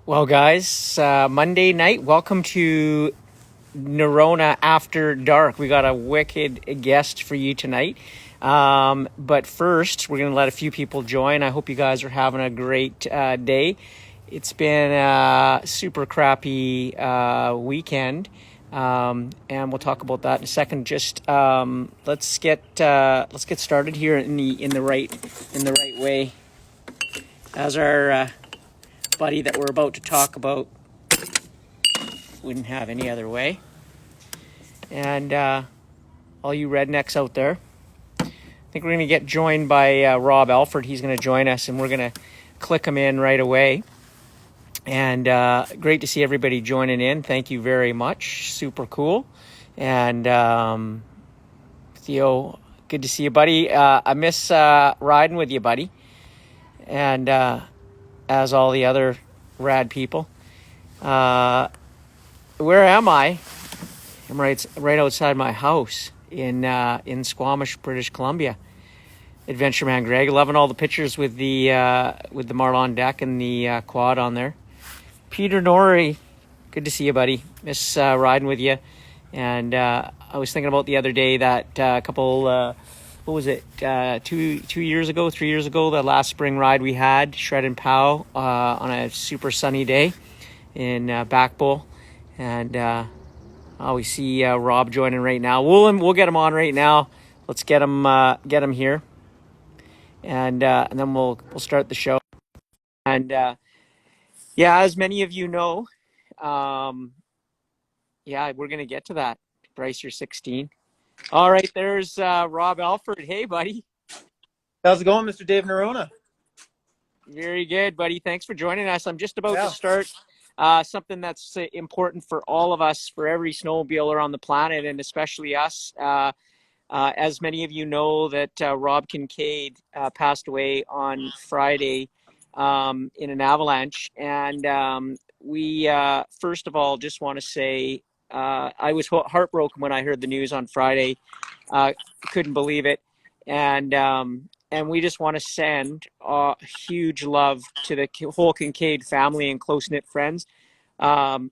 Well, guys, Monday night, welcome to Norona After Dark. We got a wicked guest for you tonight. But first, we're going to let a few people join. I hope you guys are having a great day. It's been a super crappy weekend, and we'll talk about that in a second. Just let's get started here in the right way, as our buddy that we're about to talk about wouldn't have any other way. And all you rednecks out there, I think we're going to get joined by Rob Alford. He's going to join us, and we're going to click him in right away. And great to see everybody joining in. Thank you very much. Super cool. And Theo, good to see you, buddy. I miss riding with you, buddy. And as all the other rad people. Where am I? I'm right outside my house in Squamish, British Columbia. Adventure Man Greg, loving all the pictures with the Marlon deck and the quad on there. Peter Norrie, good to see you, buddy. Miss riding with you. And I was thinking about the other day that a couple, what was it, 3 years ago, the last spring ride we had, Shred and Pow, on a super sunny day in Back Bowl. And we see Rob joining right now. We'll get him on right now. Let's get him here, and then we'll start the show. And as many of you know, we're gonna get to that. Bryce, you're 16. All right, there's Rob Alford. Hey, buddy. How's it going, Mr. Dave Norona? Very good, buddy. Thanks for joining us. I'm just about to start something that's important for all of us, for every snowmobiler on the planet, and especially us. As many of you know, that Rob Kincaid passed away on Friday in an avalanche. And we, first of all, just want to say I was heartbroken when I heard the news on Friday. Couldn't believe it. And we just want to send huge love to the whole Kincaid family and close-knit friends.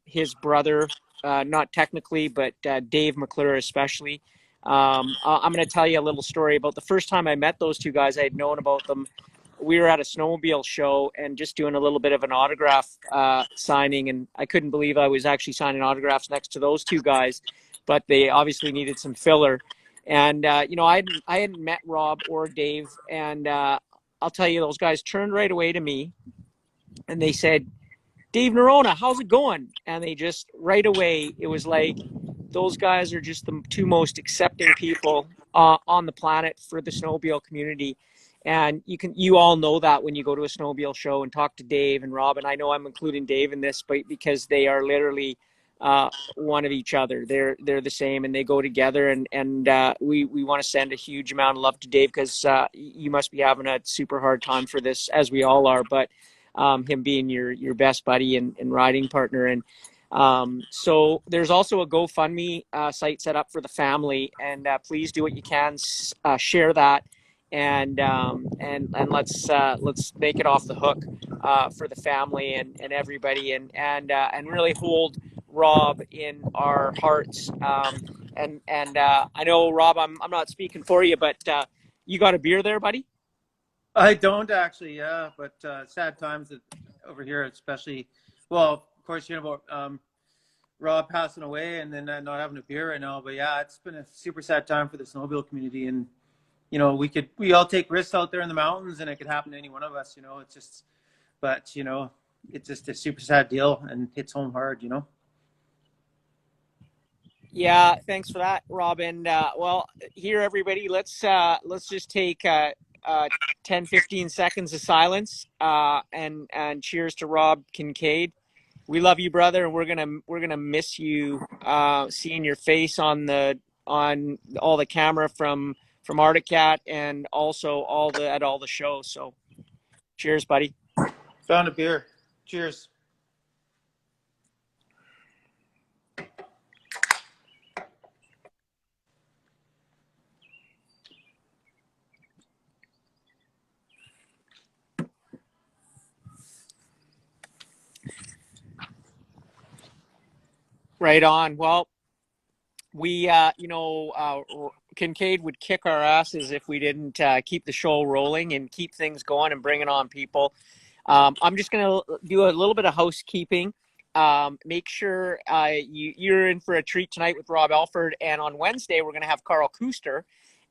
His brother, not technically, but Dave McClure especially. I'm going to tell you a little story about the first time I met those two guys. I had known about them. We were at a snowmobile show and just doing a little bit of an autograph signing, and I couldn't believe I was actually signing autographs next to those two guys, but they obviously needed some filler. And I hadn't met Rob or Dave, and I'll tell you, those guys turned right away to me, and they said, "Dave Norona, how's it going?" And they just right away, it was like, those guys are just the two most accepting people on the planet for the snowmobile community. And you all know that when you go to a snowmobile show and talk to Dave and Rob, and I know I'm including Dave in this, but because they are literally one of each other. They're the same, and they go together. And we want to send a huge amount of love to Dave, because you must be having a super hard time for this, as we all are. But him being your best buddy and riding partner. And so there's also a GoFundMe site set up for the family, and please do what you can, share that, and let's make it off the hook for the family and everybody, and really hold Rob in our hearts. And I know, Rob, I'm not speaking for you, but you got a beer there, buddy? I don't actually, but sad times over here, especially. Well, of course, about Rob passing away, and then not having a beer right now. But yeah, it's been a super sad time for the snowmobile community, and we all take risks out there in the mountains, and it could happen to any one of us. It's just, but it's just a super sad deal, and hits home hard. Yeah, thanks for that, Robin. Well, here, everybody, let's just take 10, 15 seconds of silence, and cheers to Rob Kincaid. We love you, brother, and we're gonna miss you, seeing your face on all the camera from Arctic Cat, and also at all the shows. So, cheers, buddy. Found a beer. Cheers. Right on. Well, we, Kincaid would kick our asses if we didn't keep the show rolling and keep things going and bringing on people. I'm just going to do a little bit of housekeeping. Make sure you're in for a treat tonight with Rob Alford. And on Wednesday, we're going to have Carl Kuster.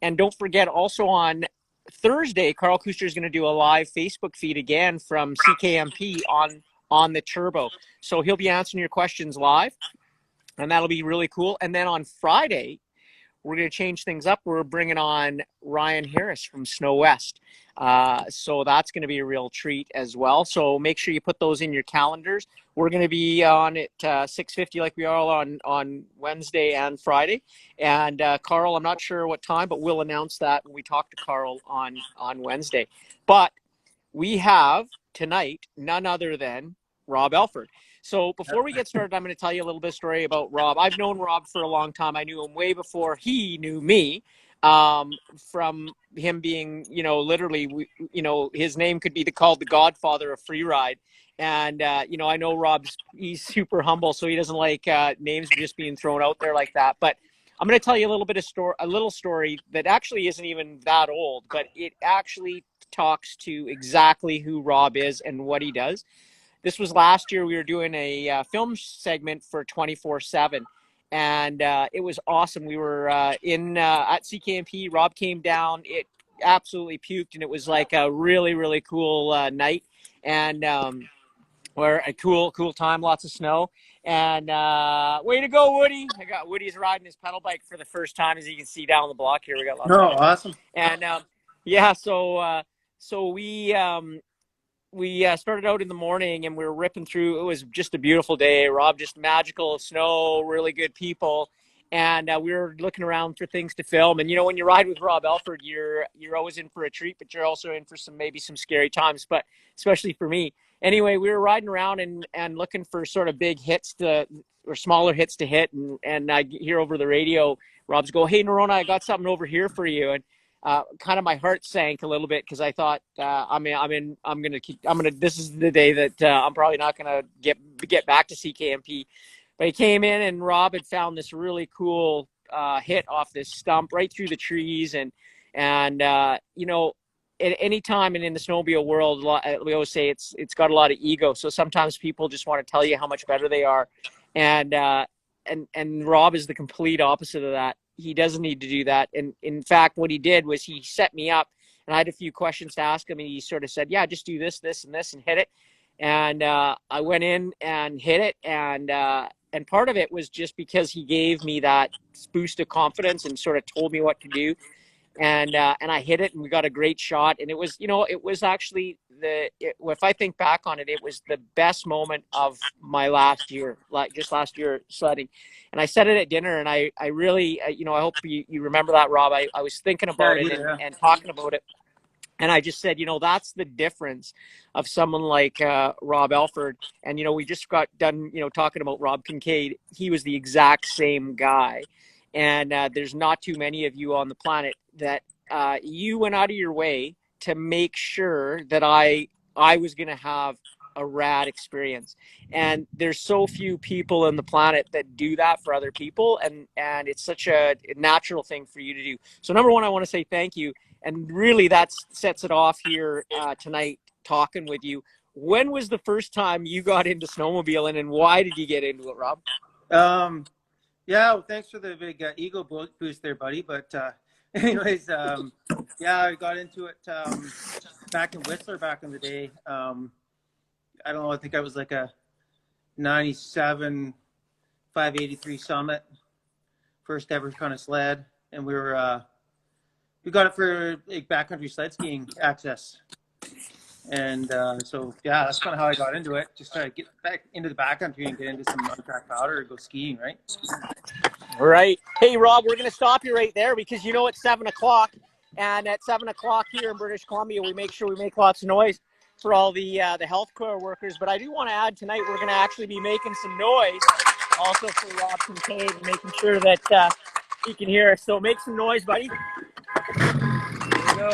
And don't forget, also on Thursday, Carl Kuster is going to do a live Facebook feed again from CKMP on the Turbo. So he'll be answering your questions live, and that'll be really cool. And then on Friday, we're going to change things up. We're bringing on Ryan Harris from Snow West. So that's going to be a real treat as well. So make sure you put those in your calendars. We're going to be on at 6:50 like we are on Wednesday and Friday. And Carl, I'm not sure what time, but we'll announce that when we talk to Carl on Wednesday. But we have tonight none other than Rob Alford. So before we get started, I'm going to tell you a little bit of story about Rob. I've known Rob for a long time. I knew him way before he knew me, from him being, literally, his name could be called the Godfather of Freeride. And, I know he's super humble, so he doesn't like names just being thrown out there like that. But I'm going to tell you a little story that actually isn't even that old, but it actually talks to exactly who Rob is and what he does. This was last year. We were doing a film segment for 24/7, and it was awesome. We were at CKMP. Rob came down. It absolutely puked, and it was like a really, really cool night, and or a cool time. Lots of snow, and way to go, Woody! Woody's riding his pedal bike for the first time, as you can see down the block here. We got lots of awesome. And yeah, so we started out in the morning and we were ripping through. It was just a beautiful day. Rob, just magical snow, really good people. And we were looking around for things to film. And, when you ride with Rob Alford, you're always in for a treat, but you're also in for maybe some scary times, but especially for me. Anyway, we were riding around and looking for sort of big hits or smaller hits to hit. And I hear over the radio, Rob's go, "Hey, Norona, I got something over here for you." And kind of my heart sank a little bit because I thought, this is the day that I'm probably not gonna get back to CKMP. But he came in and Rob had found this really cool hit off this stump right through the trees, and at any time and in the snowmobile world, we always say it's got a lot of ego. So sometimes people just want to tell you how much better they are, and Rob is the complete opposite of that. He doesn't need to do that. And in fact, what he did was he set me up, and I had a few questions to ask him, and he sort of said, "Yeah, just do this, this, and this, and hit it." And I went in and hit it, and part of it was just because he gave me that boost of confidence and sort of told me what to do. And I hit it, and we got a great shot. And it was, it was actually if I think back on it, it was the best moment of my last year, like just last year sledding. And I said it at dinner, and I really, I hope you remember that, Rob. I was thinking about it and talking about it. And I just said, that's the difference of someone like Rob Alford. And, we just got done, talking about Rob Kincaid. He was the exact same guy. And there's not too many of you on the planet that you went out of your way to make sure that I was going to have a rad experience. And there's so few people on the planet that do that for other people. And it's such a natural thing for you to do. So number one, I want to say thank you. And really that sets it off here tonight talking with you. When was the first time you got into snowmobiling, and why did you get into it, Rob? Yeah, well, thanks for the big ego boost there, buddy. But anyways, I got into it back in Whistler back in the day. I don't know, I think I was like a 97 583 Summit, first ever kind of sled. And we got it for like backcountry sled skiing access. And so, yeah, that's kind of how I got into it. Just try to get back into the backcountry and get into some on-track powder and go skiing, right? All right. Hey, Rob, we're going to stop you right there because it's 7 o'clock. And at 7 o'clock here in British Columbia, we make sure we make lots of noise for all the healthcare workers. But I do want to add tonight, we're going to actually be making some noise also for Rob Kincaid and making sure that he can hear us. So make some noise, buddy. Here we go.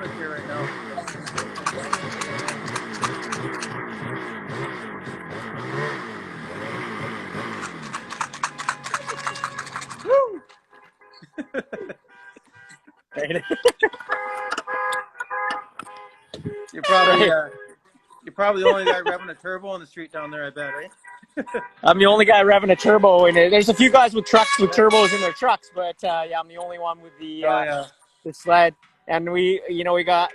equipment here right now. Woo! You're probably Right. you're probably the only guy revving a turbo on the street down there, I bet, right? I'm the only guy revving a turbo in it. There's a few guys with trucks with turbos in their trucks, but yeah, I'm the only one with Oh yeah. the sled. And we got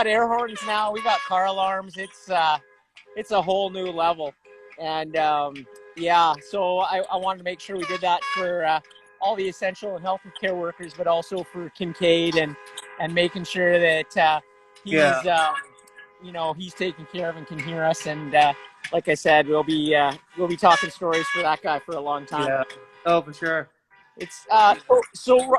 air horns now. We got car alarms. It's a whole new level. And yeah, so I wanted to make sure we did that for all the essential and health care workers, but also for Kincaid and making sure that Yeah. he's taken care of and can hear us. And like I said, we'll be talking stories for that guy for a long time. Yeah. Oh, for sure. It's so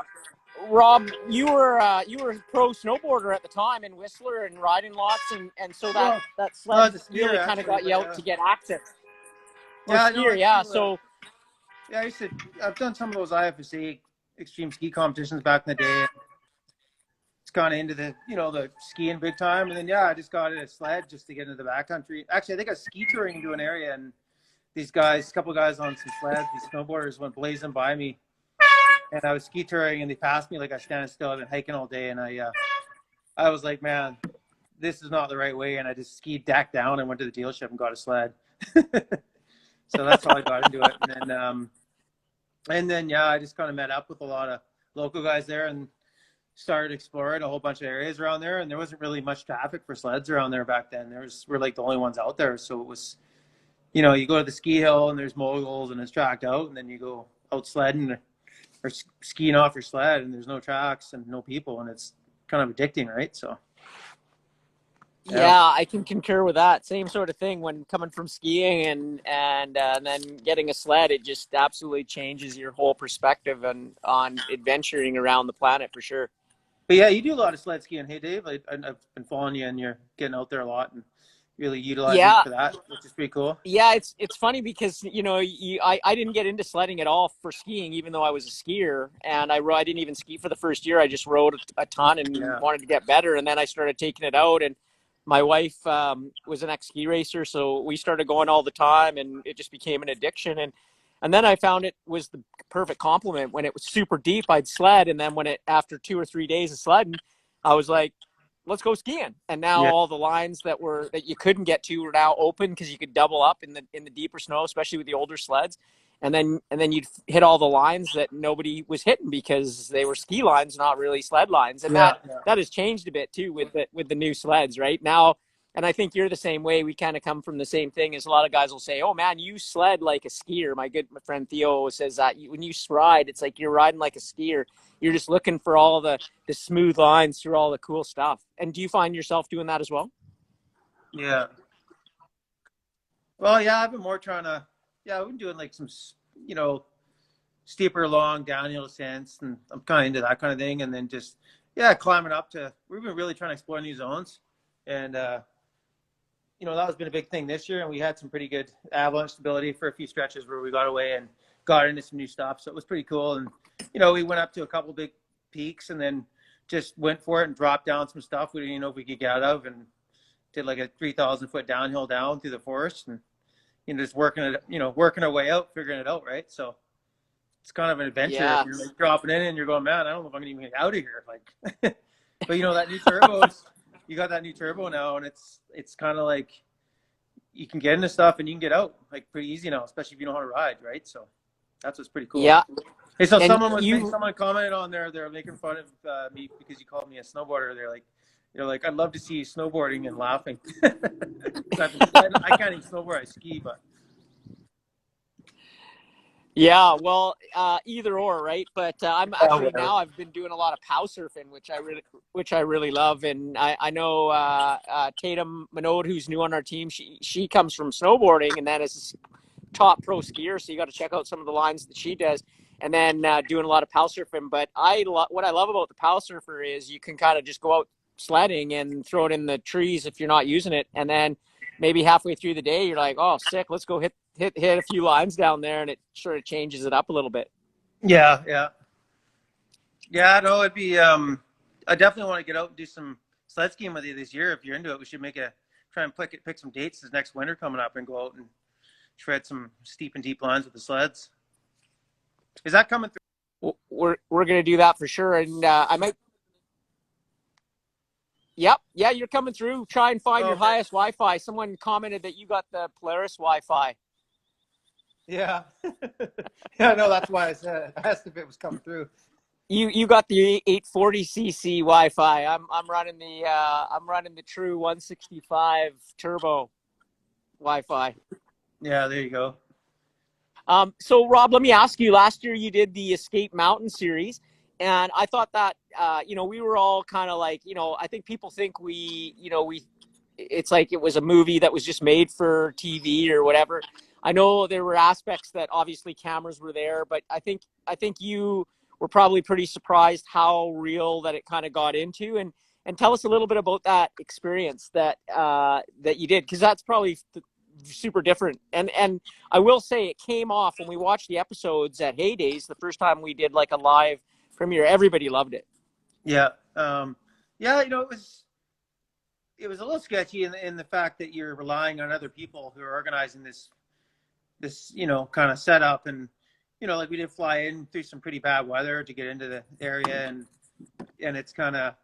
Rob, you were a pro snowboarder at the time in Whistler and riding lots, and so Well, that no, sled as a skier, really kind of actually, got you but out to get active. Or yeah, no, skier, I yeah. do. So Yeah, I've done some of those IFSC extreme ski competitions back in the day. It's gone into the skiing big time, and then yeah, I just got a sled just to get into the backcountry. Actually, I think I was ski touring into an area, and these guys, a couple guys on some sleds, these snowboarders went blazing by me, and I was ski touring, and they passed me like I was standing still. I've been hiking all day, and I was like, man, this is not the right way, and I just skied back down and went to the dealership and got a sled. So that's how I got into it, and then yeah, I just kind of met up with a lot of local guys there and started exploring a whole bunch of areas around there. And there wasn't really much traffic for sleds around there back then. We're like the only ones out there, so it was, you go to the ski hill and there's moguls and it's tracked out, and then you go out sledding or skiing off your sled and there's no tracks and no people, and it's kind of addicting, right? So yeah, I can concur with that. Same sort of thing when coming from skiing and then getting a sled. It just absolutely changes your whole perspective on adventuring around the planet for sure. But yeah, you do a lot of sled skiing. Hey, Dave, I've been following you, and you're getting out there a lot and really utilizing it Yeah, for that, which is pretty cool. yeah, it's funny because I didn't get into sledding at all for skiing, even though I was a skier, and I didn't even ski for the first year. I just rode a ton and Yeah, wanted to get better, and then I started taking it out. And my wife was an ex ski racer, so we started going all the time, and it just became an addiction. And then I found it was the perfect complement. When it was super deep, I'd sled, and then after 2 or 3 days of sledding, I was like, let's go skiing. And now yeah, all the lines that you couldn't get to were now open because you could double up in the deeper snow, especially with the older sleds. And then you'd hit all the lines that nobody was hitting because they were ski lines, not really sled lines. And yeah, that has changed a bit too with the new sleds right now. And I think you're the same way. We kind of come from the same thing. As a lot of guys will say, "Oh man, you sled like a skier." My friend Theo says that when you ride, it's like you're riding like a skier. You're just looking for all the smooth lines through all the cool stuff. And do you find yourself doing that as well? yeah. Well, yeah, I've been more trying to. Yeah, I've been doing like some, you know, steeper, long downhill descents, and I'm kind of into that kind of thing. And then just yeah, climbing up to. We've been really trying to explore new zones, and that has been a big thing this year. And we had some pretty good avalanche stability for a few stretches where we got away and got into some new stuff. So it was pretty cool. And we went up to a couple big peaks, and then just went for it and dropped down some stuff we didn't even know if we could get out of, and did like a 3,000-foot downhill down through the forest, and just working our way out, figuring it out, right? So it's kind of an adventure. Yeah. You're like dropping in and you're going, man, I don't know if I'm gonna even get out of here. Like, but that new turbo you got that new turbo now, and it's kind of like you can get into stuff and you can get out like pretty easy now, especially if you know how to ride, right? So that's what's pretty cool. Yeah. Hey, so And someone commented on there. They're making fun of me because you called me a snowboarder. They're like, I'd love to see you snowboarding and laughing. I can't even snowboard. I ski, but yeah, well, either or, right? But I'm actually now I've been doing a lot of pow surfing, which I really love. And I know Tatum Minode, who's new on our team. She comes from snowboarding and then is a top pro skier. So you got to check out some of the lines that she does. And then doing a lot of pow surfing. But what I love about the pow surfer is you can kind of just go out sledding and throw it in the trees if you're not using it, and then maybe halfway through the day you're like, oh sick, let's go hit a few lines down there, and it sort of changes it up a little bit. yeah. No, it'd be I definitely want to get out and do some sled skiing with you this year. If you're into it, we should try and pick some dates this next winter coming up and go out and shred some steep and deep lines with the sleds. Is that coming through? We're going to do that for sure. And I might. Yep. Yeah, you're coming through. Try and find your highest Wi-Fi. Someone commented that you got the Polaris Wi-Fi. Yeah. Yeah, no, that's why I asked if it was coming through. You got the 840cc Wi-Fi. I'm running the true 165 turbo Wi-Fi. Yeah, there you go. So Rob, let me ask you. Last year you did the Escape Mountain series, and I thought that we were all kind of like, I think people think it's like it was a movie that was just made for TV or whatever. I know there were aspects that obviously cameras were there, but I think you were probably pretty surprised how real that it kind of got into. And tell us a little bit about that experience that you did, because that's probably super different. And I will say it came off when we watched the episodes at Heydays the first time we did like a live premiere. Everybody loved it. Yeah. Yeah, it was a little sketchy in the fact that you're relying on other people who are organizing this kind of setup. And like we did fly in through some pretty bad weather to get into the area, and it's kind of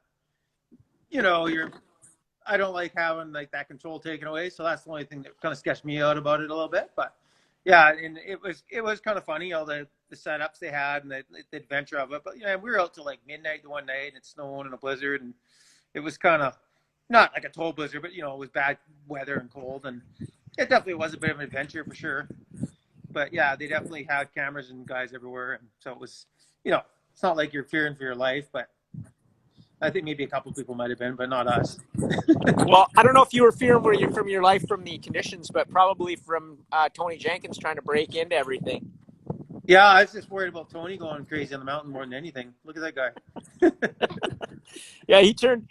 I don't like having like that control taken away, so that's the only thing that kind of sketched me out about it a little bit. But yeah, and it was kind of funny, all the setups they had and the adventure of it. But we were out till like midnight the one night, and it's snowing and a blizzard, and it was kind of not like a total blizzard, but it was bad weather and cold, and it definitely was a bit of an adventure for sure. But yeah, they definitely had cameras and guys everywhere, and so it was it's not like you're fearing for your life, but I think maybe a couple of people might have been, but not us. Well, I don't know if you were fearing from your life from the conditions, but probably from Tony Jenkins trying to break into everything. Yeah, I was just worried about Tony going crazy on the mountain more than anything. Look at that guy. Yeah, he turned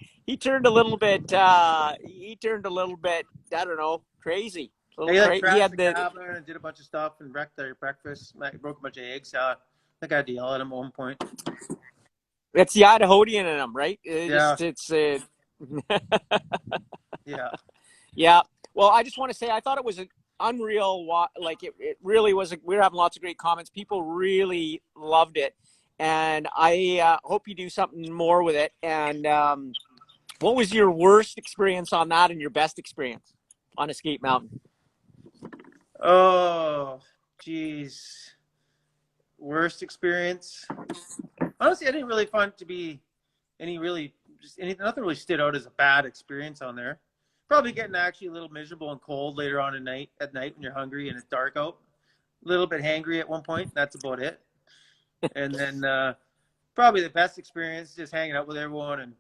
a little bit. I don't know, crazy. He crashed the cabin and did a bunch of stuff and wrecked their breakfast. Broke a bunch of eggs. I think I had to yell at him at one point. It's the Idahoan in him, right? Yeah. Yeah. Yeah. Well, I just want to say I thought it was an unreal. Like it really was. We were having lots of great comments. People really loved it, and I hope you do something more with it. And what was your worst experience on that, and your best experience on Escape Mountain? Oh, geez. Worst experience? Honestly, I didn't really find it to be nothing really stood out as a bad experience on there. Probably getting actually a little miserable and cold later on at night when you're hungry and it's dark out. A little bit hangry at one point. That's about it. And then probably the best experience, just hanging out with everyone and,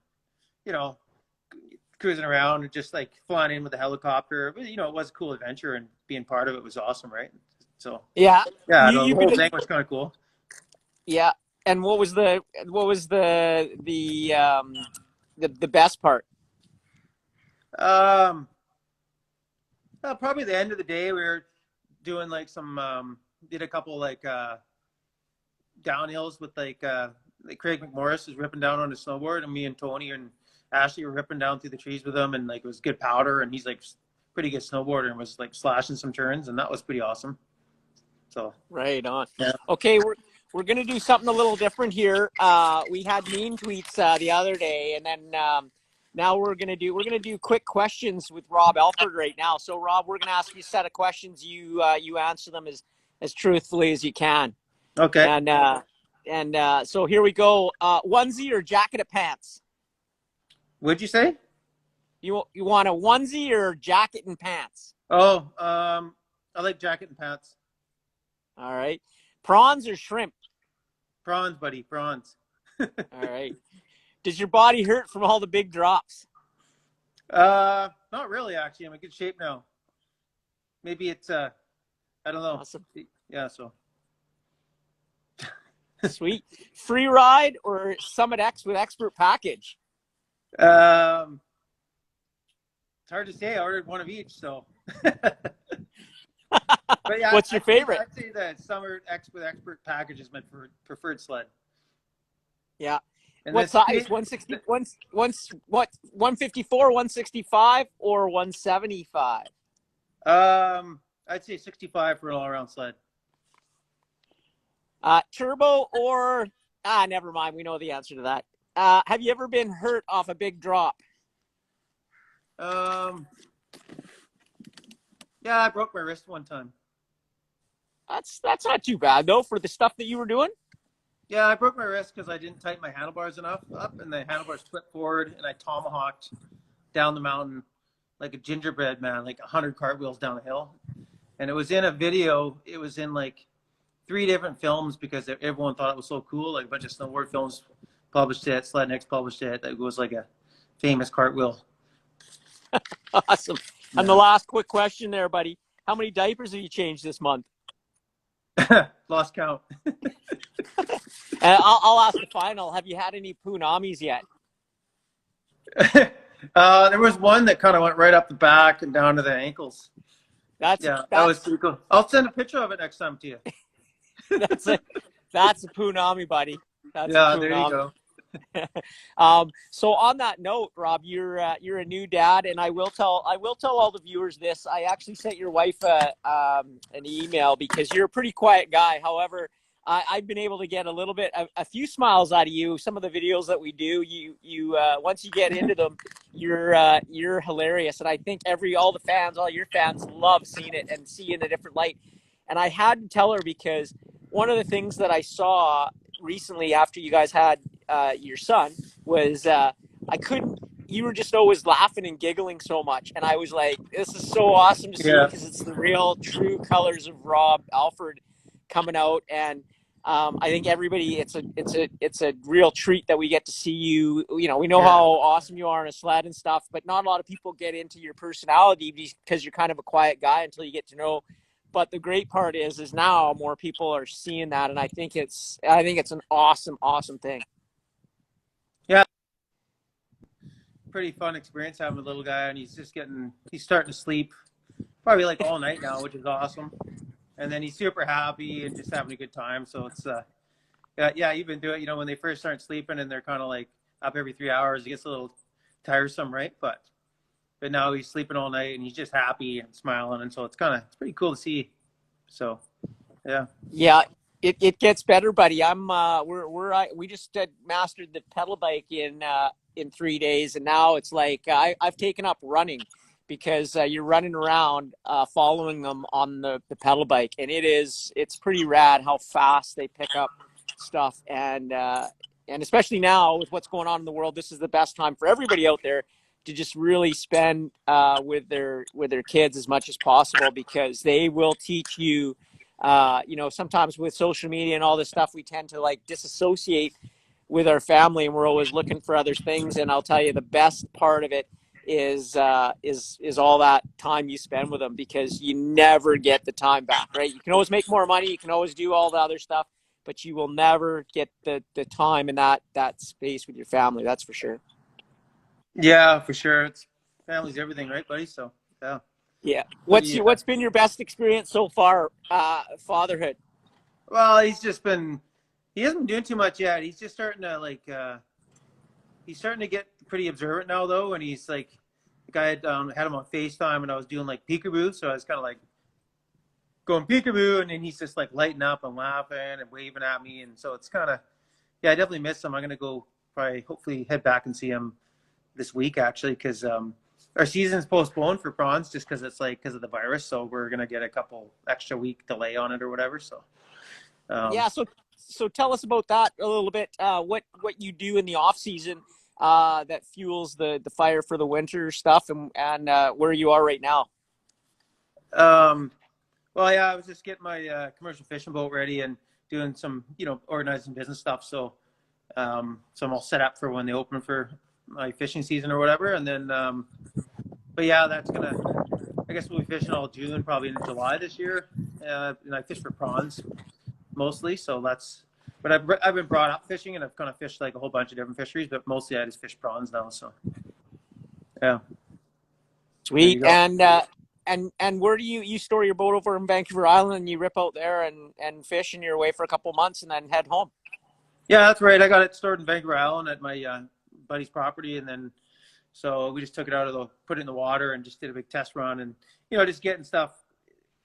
cruising around and just like flying in with the helicopter. But, it was a cool adventure, and being part of it was awesome, right? So yeah, the whole thing was kind of cool. Yeah. And what was the best part? Probably the end of the day, we were doing like some did a couple like downhills with like Craig McMorris was ripping down on his snowboard, and me and Tony and Ashley were ripping down through the trees with him, and like it was good powder, and he's like pretty good snowboarder and was like slashing some turns, and that was pretty awesome. So right on. Yeah. Okay, we're gonna do something a little different here. We had mean tweets the other day, and then now we're gonna do quick questions with Rob Alford right now. So Rob, we're gonna ask you a set of questions. You answer them as truthfully as you can. Okay. And so here we go. Onesie or jacket of pants? What'd you say? You want a onesie or jacket and pants? Oh, I like jacket and pants. All right. Prawns or shrimp? Prawns, buddy, prawns. All right. Does your body hurt from all the big drops? Not really, actually. I'm in good shape now. Maybe it's I don't know. Awesome. Yeah, so. Sweet. Freeride or Summit X with expert package? It's hard to say. I ordered one of each, so. But yeah, what's your favorite? I'd say the Summit X with expert package is my preferred sled. Yeah. And What this, size? 160, what, 154, 165, or 175? I'd say 65 for an all-around sled. Turbo or, never mind. We know the answer to that. Have you ever been hurt off a big drop? Um, yeah, I broke my wrist one time. That's not too bad though for the stuff that you were doing. Yeah, I broke my wrist because I didn't tighten my handlebars enough up, and the handlebars flipped forward, and I tomahawked down the mountain like a gingerbread man, like 100 cartwheels down the hill. And it was in a video. It was in like 3 different films because everyone thought it was so cool. Like a bunch of snowboard films published it. Slednex published it. It was like a famous cartwheel. Awesome. And the Yeah. last quick question there, buddy. How many diapers have you changed this month? Lost count. And I'll ask the final. Have you had any punamis yet? There was one that kind of went right up the back and down to the ankles. That's Yeah, that was pretty cool. I'll send a picture of it next time to you. that's a punami, buddy. That's Yeah, a there you punami. go. So on that note, Rob, you're a new dad, and I will tell all the viewers this. I actually sent your wife an email because you're a pretty quiet guy. However, I've been able to get a few smiles out of you. Some of the videos that we do, you once you get into them, you're hilarious, and I think all your fans love seeing it and see you in a different light. And I had to tell her because one of the things that I saw recently after you guys had your son was you were just always laughing and giggling so much, and I was like, this is so awesome to see Yeah. because it's the real true colors of Rob Alford coming out. And I think everybody, it's a real treat that we get to see you. We know how awesome you are on a sled and stuff, but not a lot of people get into your personality because you're kind of a quiet guy until you get to know. But the great part is now more people are seeing that, and I think it's an awesome thing. Yeah. Pretty fun experience having a little guy, and he's starting to sleep probably like all night now, which is awesome. And then he's super happy and just having a good time. So it's yeah, you've been doing it. When they first start sleeping and they're kind of like up every 3 hours, it gets a little tiresome, right? But now he's sleeping all night and he's just happy and smiling, and so it's pretty cool to see. So yeah, it gets better, buddy. We just mastered the pedal bike in 3 days, and now it's like I've taken up running because you're running around following them on the pedal bike, and it's pretty rad how fast they pick up stuff. And especially now with what's going on in the world, this is the best time for everybody out there to just really spend with their kids as much as possible, because they will teach you. Sometimes with social media and all this stuff, we tend to like disassociate with our family, and we're always looking for other things. And I'll tell you, the best part of it is all that time you spend with them, because you never get the time back, right? You can always make more money, you can always do all the other stuff, but you will never get the time in that space with your family. That's for sure. Yeah, for sure. It's family's everything, right, buddy? So yeah. Yeah. What's been your best experience so far, fatherhood? Well, he hasn't been doing too much yet. He's just starting to he's starting to get pretty observant now, though. And he's like, the guy had him on FaceTime, and I was doing like peekaboo. So I was kind of like going peekaboo, and then he's just like lighting up and laughing and waving at me. And so it's I definitely miss him. I'm going to go hopefully head back and see him this week, actually, because our season's postponed for prawns just because of the virus. So we're going to get a couple extra week delay on it or whatever. So yeah. So tell us about that a little bit. What you do in the off season that fuels the fire for the winter stuff, and where you are right now. Well, yeah, I was just getting my commercial fishing boat ready and doing some, organizing business stuff. So I'm all set up for when they open for my fishing season or whatever. And then, but yeah, I guess we'll be fishing all June, probably into July this year. And I fish for prawns mostly. So but I've been brought up fishing, and I've kind of fished like a whole bunch of different fisheries, but mostly I just fish prawns now. So yeah. Sweet. And where do you store your boat over in Vancouver Island, and you rip out there and fish, and you're away for a couple months and then head home? Yeah, that's right. I got it stored in Vancouver Island at my buddy's property, and then so we just took it out of put it in the water, and just did a big test run, and just getting stuff.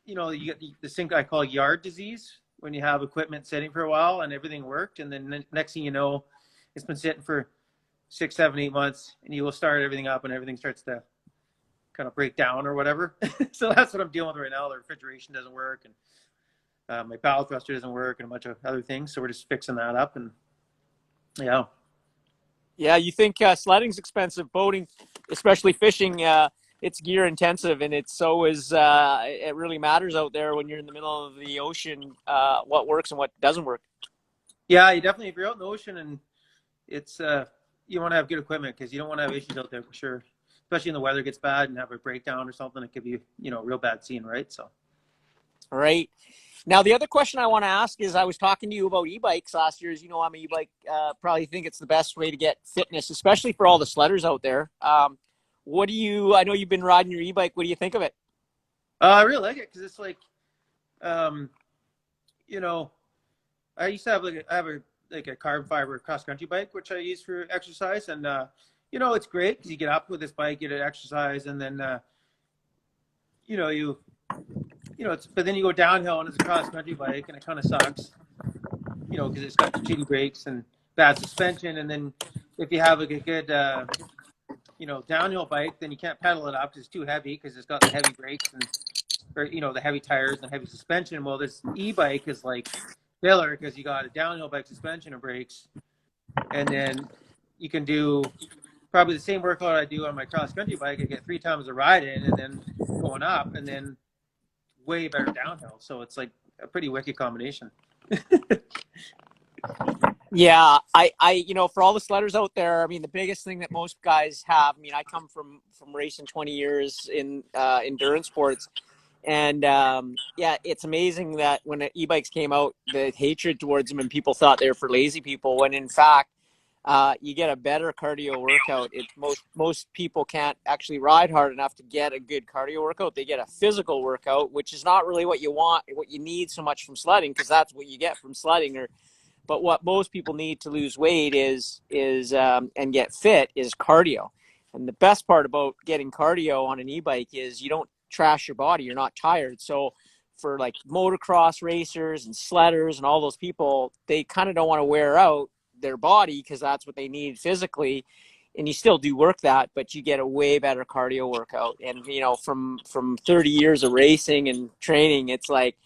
You get this thing I call yard disease when you have equipment sitting for a while and everything worked, and then next thing you know, it's been sitting for 6, 7, 8 months, and you will start everything up, and everything starts to kind of break down or whatever. So that's what I'm dealing with right now. The refrigeration doesn't work, and my bow thruster doesn't work, and a bunch of other things. So we're just fixing that up, and yeah. Yeah, you think sledding's expensive, boating, especially fishing, it's gear intensive, and it's so is it really matters out there when you're in the middle of the ocean, what works and what doesn't work. Yeah, you definitely, if you're out in the ocean, and it's you want to have good equipment, because you don't want to have issues out there for sure. Especially when the weather gets bad and have a breakdown or something, it could be real bad scene, right? So. All right. Now, the other question I want to ask is, I was talking to you about e-bikes last year. As you know, I'm an e-bike. Probably think it's the best way to get fitness, especially for all the sledders out there. I know you've been riding your e-bike. What do you think of it? I really like it, because it's like, um, you know, I used to have a carbon fiber cross country bike, which I use for exercise, and it's great because you get up with this bike, get an exercise, and then but then you go downhill and it's a cross country bike, and it kind of sucks, because it's got shitty brakes and bad suspension, and then if you have like a good downhill bike, then you can't pedal it up because it's too heavy, because it's got the heavy brakes or the heavy tires and heavy suspension. Well, this e-bike is like filler, because you got a downhill bike, suspension and brakes, and then you can do probably the same workout I do on my cross country bike. I get 3 times the ride in, and then going up, and then way better downhill. So it's like a pretty wicked combination. Yeah, for all the sledders out there, I mean, the biggest thing that most guys have, I mean, I come from racing 20 years in endurance sports. And it's amazing that when e-bikes came out, the hatred towards them, and people thought they were for lazy people, when in fact, you get a better cardio workout. Most people can't actually ride hard enough to get a good cardio workout. They get a physical workout, which is not really what you need so much from sledding, because that's what you get from sledding. But what most people need to lose weight is and get fit is cardio. And the best part about getting cardio on an e-bike is you don't trash your body. You're not tired. So for like motocross racers and sledders and all those people, they kind of don't want to wear out their body, because that's what they need physically. And you still do work that, but you get a way better cardio workout. And from 30 years of racing and training, it's like,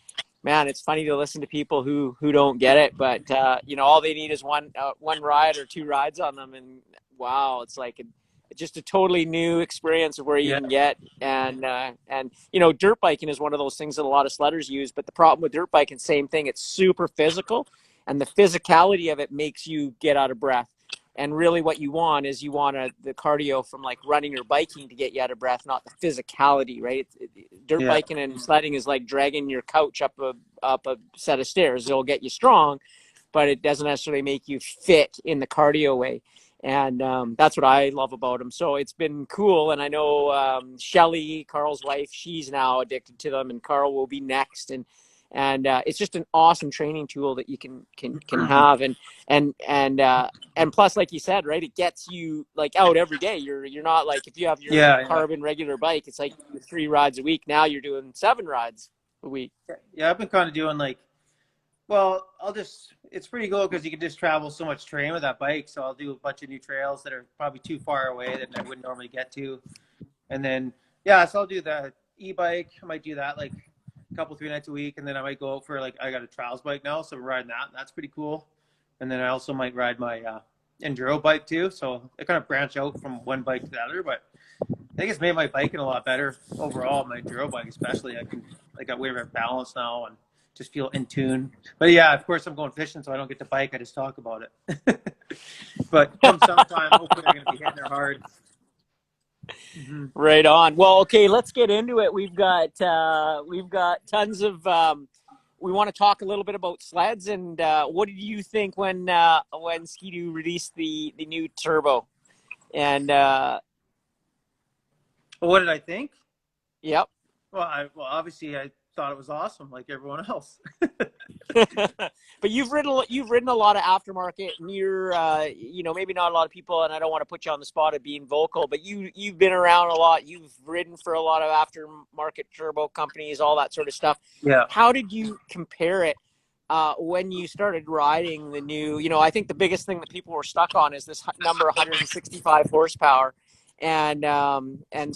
man, it's funny to listen to people who don't get it, but all they need is one ride or 2 rides on them, and wow, it's like just a totally new experience of where you can get. And dirt biking is one of those things that a lot of sledders use, but the problem with dirt biking, same thing, it's super physical, and the physicality of it makes you get out of breath. And really what you want is the cardio from like running or biking to get you out of breath, not the physicality, right? Dirt biking and sledding is like dragging your couch up a set of stairs. It'll get you strong, but it doesn't necessarily make you fit in the cardio way. And that's what I love about them. So it's been cool. And I know Shelly, Carl's wife, she's now addicted to them, and Carl will be next. And it's just an awesome training tool that you can have. And plus, like you said, right, it gets you like out every day. You're not like, if you have your carbon regular bike, it's like 3 rides a week. Now you're doing 7 rides a week. Yeah, I've been kind of doing like, it's pretty cool because you can just travel so much terrain with that bike. So I'll do a bunch of new trails that are probably too far away that I wouldn't normally get to. And then, so I'll do the e-bike. I might do that like a couple, 3 nights a week. And then I might go out for I got a trials bike now, so we're riding that. And that's pretty cool. And then I also might ride my enduro bike too. So I kind of branch out from one bike to the other, but I think it's made my biking a lot better overall. My enduro bike, especially, I got way better balance now and just feel in tune. But yeah, of course I'm going fishing, so I don't get to bike. I just talk about it. But come summertime, hopefully I'm going to be hitting it hard. Mm-hmm. Right on. Well, okay, let's get into it. We've got tons of. We want to talk a little bit about sleds, and what did you think when Ski-Doo released the new turbo? And what did I think? Yep. Well, obviously thought it was awesome, like everyone else. But you've ridden a lot of aftermarket, and you're maybe not a lot of people, and I don't want to put you on the spot of being vocal, but you've been around a lot. You've ridden for a lot of aftermarket turbo companies, all that sort of stuff. Yeah. How did you compare it when you started riding the new? I think the biggest thing that people were stuck on is this number 165 horsepower, and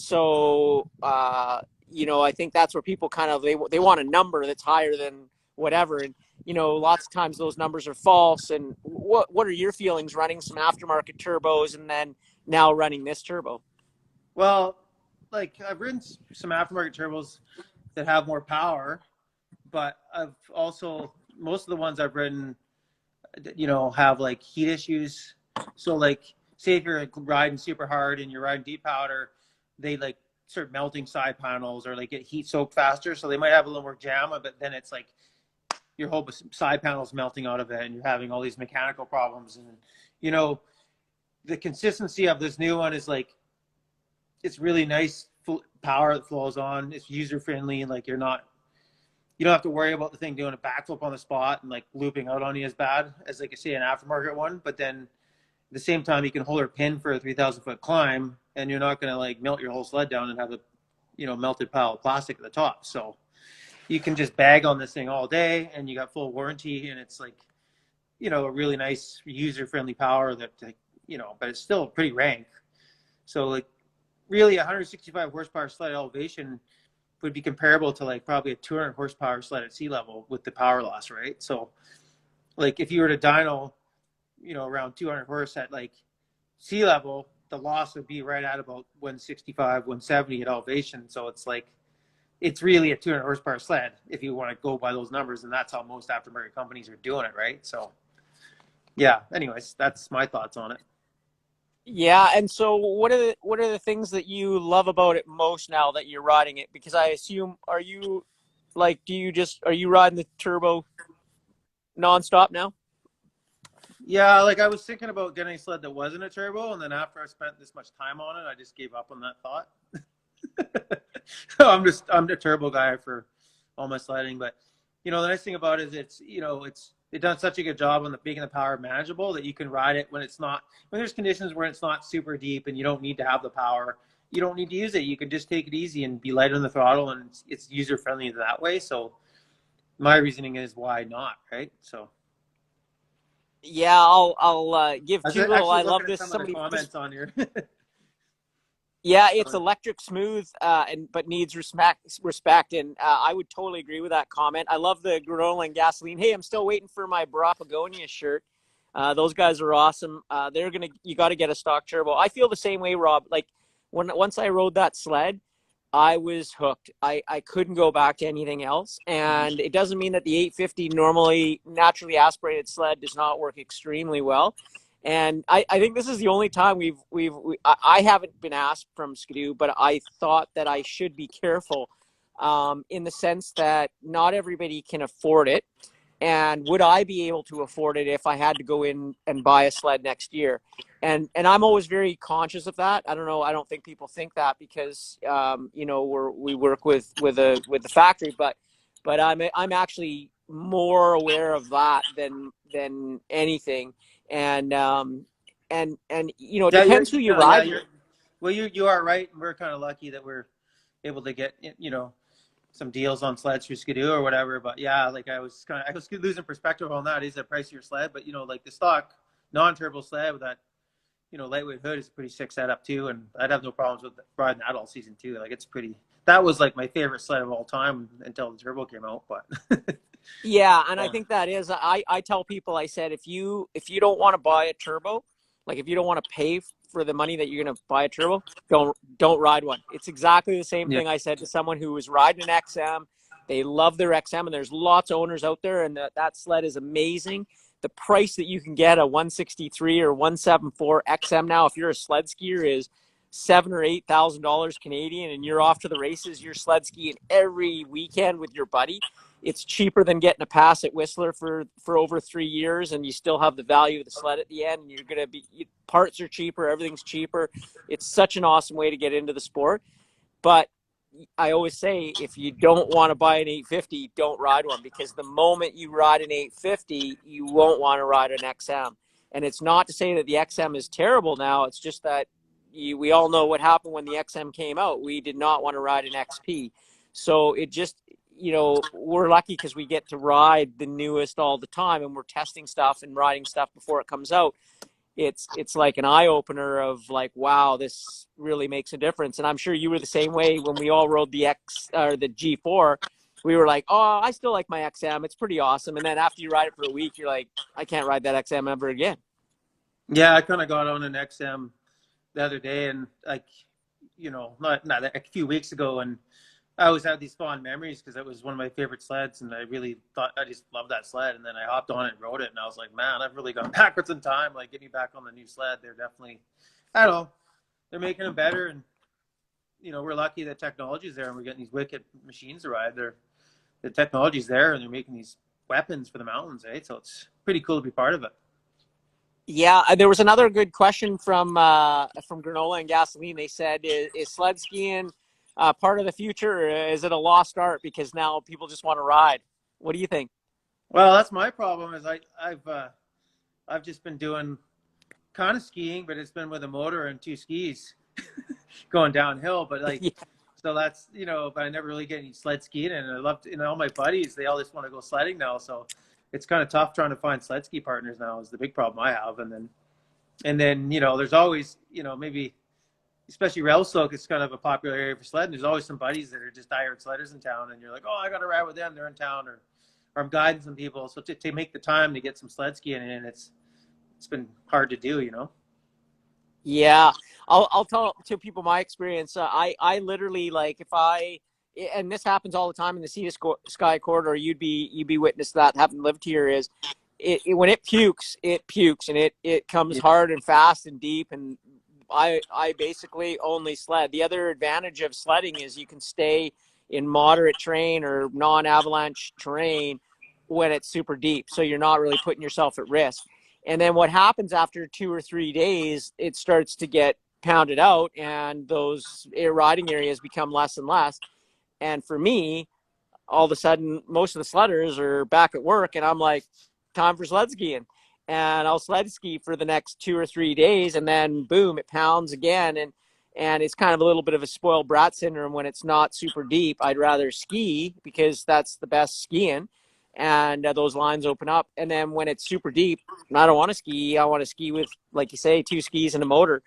so I think that's where people kind of they want a number that's higher than whatever. And lots of times those numbers are false. And what are your feelings running some aftermarket turbos and then now running this turbo? Well, like I've ridden some aftermarket turbos that have more power, but I've also, most of the ones I've ridden, have like heat issues. So like, say if you're riding super hard and you're riding deep powder, they like start melting side panels or like get heat soaked faster. So they might have a little more JAMA, but then it's like your whole side panel's melting out of it and you're having all these mechanical problems. And, the consistency of this new one is like, it's really nice power that flows on. It's user friendly, and like you don't have to worry about the thing doing a backflip on the spot and like looping out on you as bad as like say an aftermarket one. But then at the same time, you can hold her pin for a 3,000 foot climb, and you're not going to like melt your whole sled down and have a melted pile of plastic at the top. So you can just bag on this thing all day, and you got full warranty, and it's like a really nice user friendly power that but it's still pretty rank. So like really 165 horsepower sled elevation would be comparable to like probably a 200 horsepower sled at sea level with the power loss, right? So like if you were to dyno, around 200 horse at like sea level, the loss would be right at about 165, 170 at elevation. So it's like, it's really a 200 horsepower sled if you want to go by those numbers, and that's how most aftermarket companies are doing it, right? So yeah, anyways, that's my thoughts on it. Yeah, and so what are the things that you love about it most now that you're riding it? Because I assume, are you riding the turbo nonstop now? Yeah, like I was thinking about getting a sled that wasn't a turbo, and then after I spent this much time on it, I just gave up on that thought. So I'm the turbo guy for all my sledding. But the nice thing about it is they've done such a good job on making the power manageable that you can ride it when there's conditions where it's not super deep and you don't need to have the power. You don't need to use it. You can just take it easy and be light on the throttle, and it's user friendly that way. So my reasoning is why not, right? So yeah, I'll give I was two little. actually I love looking at this. some of the Somebody just comments on here. Yeah, it's electric smooth, but needs respect, and I would totally agree with that comment. I love the granola and gasoline. Hey, I'm still waiting for my Barapagonia shirt. Those guys are awesome. You got to get a stock turbo. I feel the same way, Rob. Like once I rode that sled, I was hooked. I couldn't go back to anything else, and it doesn't mean that the 850 normally naturally aspirated sled does not work extremely well. And I think this is the only time I haven't been asked from Skidoo, but I thought that I should be careful in the sense that not everybody can afford it. And would I be able to afford it if I had to go in and buy a sled next year? And I'm always very conscious of that. I don't know. I don't think people think that because we work with the factory, but I'm actually more aware of that than anything. And it Yeah, depends who you ride with. you are right. We're kind of lucky that we're able to get some deals on sleds through Skidoo or whatever. But yeah, like I was losing perspective on that. Is the pricier sled, but like the stock non-turbo sled with that lightweight hood is a pretty sick setup too, and I'd have no problems with riding that all season too. Like that was like my favorite sled of all time until the turbo came out. But Yeah, and I think that is I tell people, I said if you don't want to buy a turbo, like if you don't want to pay for the money that you're going to buy a turbo, don't ride one. It's exactly the same yeah, thing I said to someone who was riding an XM. They love their XM, and there's lots of owners out there, and that sled is amazing. The price that you can get a 163 or 174 XM now, if you're a sled skier, is $7,000 or $8,000 Canadian, and you're off to the races. You're sled skiing every weekend with your buddy. It's cheaper than getting a pass at Whistler for over 3 years, and you still have the value of the sled at the end. And you're going to parts are cheaper, everything's cheaper. It's such an awesome way to get into the sport. But I always say, if you don't want to buy an 850, don't ride one, because the moment you ride an 850, you won't want to ride an XM. And it's not to say that the XM is terrible now. It's just that we all know what happened when the XM came out. We did not want to ride an XP. So it just, we're lucky because we get to ride the newest all the time, and we're testing stuff and riding stuff before it comes out. It's like an eye opener of like, wow, this really makes a difference. And I'm sure you were the same way when we all rode the the G4. We were like, oh, I still like my XM. It's pretty awesome. And then after you ride it for a week, you're like, I can't ride that XM ever again. Yeah, I kind of got on an XM the other day, and like, not a few weeks ago, and I always had these fond memories because it was one of my favorite sleds, and I really thought I just loved that sled. And then I hopped on it and rode it, and I was like, man, I've really gone backwards in time. Like, getting back on the new sled, they're definitely, I don't know, they're making them better, and we're lucky that technology's there, and we're getting these wicked machines to ride. The technology's there, and they're making these weapons for the mountains, eh? So it's pretty cool to be part of it. Yeah, there was another good question from Granola and Gasoline. They said, is sled skiing part of the future, or is it a lost art because now people just want to ride? What do you think? Well, that's my problem. Is I've just been doing kind of skiing, but it's been with a motor and two skis going downhill. But like, Yeah. so that's, but I never really get any sled skiing. And I love, all my buddies, they all just want to go sledding now. So it's kind of tough trying to find sled ski partners now is the big problem I have. And then, there's always, maybe, especially Revelstoke, it's kind of a popular area for sledding. There's always some buddies that are just diehard sledders in town. And you're like, oh, I got to ride with them. They're in town, or I'm guiding some people. So to make the time to get some sled skiing in, it's been hard to do. Yeah, I'll tell to people my experience. I literally, like, and this happens all the time in the Sea to Sky corridor. You'd be witness to that, having lived here. Is when it pukes, and it comes Yeah. hard and fast and deep. And I basically only sled. The other advantage of sledding is you can stay in moderate terrain or non-avalanche terrain when it's super deep, so you're not really putting yourself at risk. And then what happens after 2 or 3 days, it starts to get pounded out, and those riding areas become less and less. And for me, all of a sudden, most of the sledders are back at work, and I'm like, time for sled skiing. And I'll sled ski for the next 2 or 3 days, and then boom, it pounds again. And it's kind of a little bit of a spoiled brat syndrome when it's not super deep. I'd rather ski because that's the best skiing, and those lines open up. And then when it's super deep, I don't want to ski. I want to ski with, like you say, 2 skis and a motor.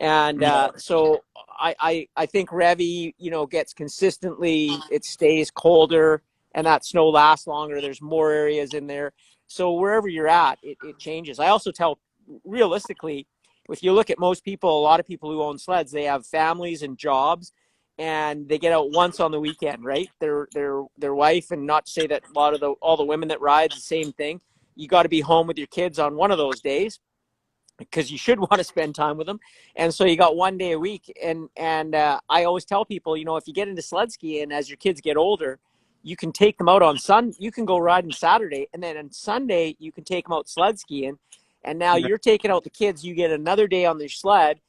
And so I think Revy, gets consistently, it stays colder, and that snow lasts longer. There's more areas in there. So wherever you're at, it changes. I also tell, realistically, if you look at most people, a lot of people who own sleds, they have families and jobs, and they get out once on the weekend, right? Their wife, and not to say that all the women that ride the same thing. You got to be home with your kids on one of those days, because you should want to spend time with them. And so you got 1 day a week. And I always tell people, if you get into sled skiing as your kids get older, you can take them out on you can go riding Saturday, and then on Sunday you can take them out sled skiing. And now you're taking out the kids, you get another day on their sled,